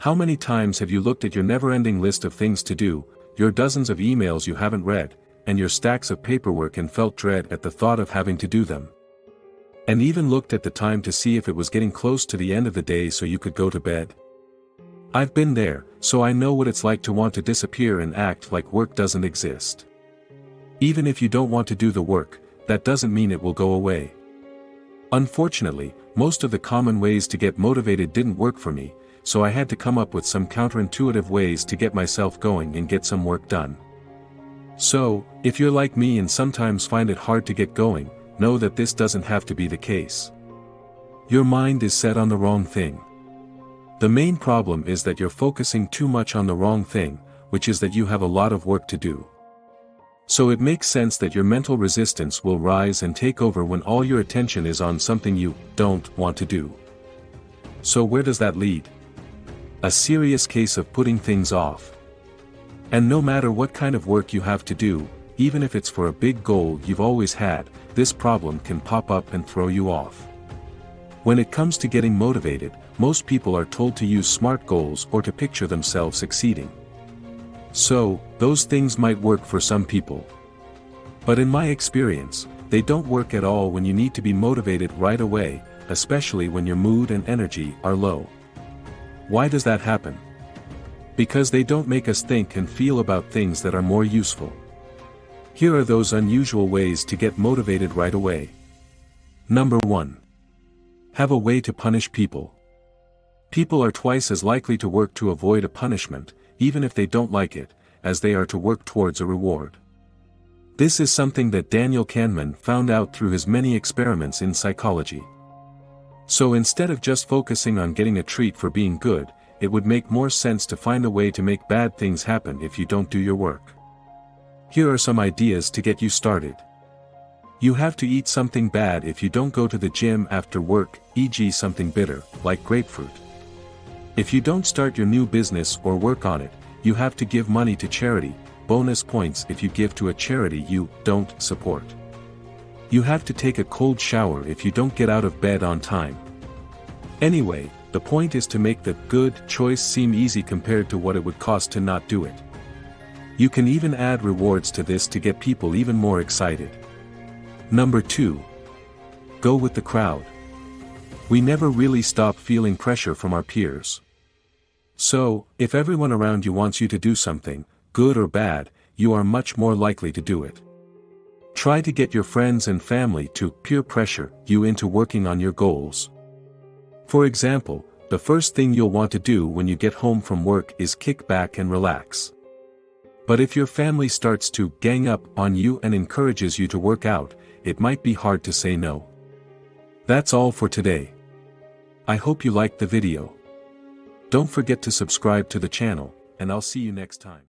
How many times have you looked at your never-ending list of things to do, your dozens of emails you haven't read, and your stacks of paperwork and felt dread at the thought of having to do them? And even looked at the time to see if it was getting close to the end of the day so you could go to bed? I've been there, so I know what it's like to want to disappear and act like work doesn't exist. Even if you don't want to do the work, that doesn't mean it will go away. Unfortunately, most of the common ways to get motivated didn't work for me, so I had to come up with some counterintuitive ways to get myself going and get some work done. So, if you're like me and sometimes find it hard to get going, know that this doesn't have to be the case. Your mind is set on the wrong thing. The main problem is that you're focusing too much on the wrong thing, which is that you have a lot of work to do. So it makes sense that your mental resistance will rise and take over when all your attention is on something you don't want to do. So where does that lead? A serious case of putting things off. And no matter what kind of work you have to do, even if it's for a big goal you've always had, this problem can pop up and throw you off. When it comes to getting motivated, most people are told to use SMART goals or to picture themselves succeeding. So, those things might work for some people. But in my experience, they don't work at all when you need to be motivated right away, especially when your mood and energy are low. Why does that happen? Because they don't make us think and feel about things that are more useful. Here are those unusual ways to get motivated right away. Number 1. Have a way to punish people. People are twice as likely to work to avoid a punishment, even if they don't like it, as they are to work towards a reward. This is something that Daniel Kahneman found out through his many experiments in psychology. So instead of just focusing on getting a treat for being good, it would make more sense to find a way to make bad things happen if you don't do your work. Here are some ideas to get you started. You have to eat something bad if you don't go to the gym after work, e.g. something bitter, like grapefruit. If you don't start your new business or work on it, you have to give money to charity, bonus points if you give to a charity you don't support. You have to take a cold shower if you don't get out of bed on time. Anyway, the point is to make the good choice seem easy compared to what it would cost to not do it. You can even add rewards to this to get people even more excited. Number 2. Go with the crowd. We never really stop feeling pressure from our peers. So, if everyone around you wants you to do something, good or bad, you are much more likely to do it. Try to get your friends and family to peer pressure you into working on your goals. For example, the first thing you'll want to do when you get home from work is kick back and relax. But if your family starts to gang up on you and encourages you to work out, it might be hard to say no. That's all for today. I hope you liked the video. Don't forget to subscribe to the channel, and I'll see you next time.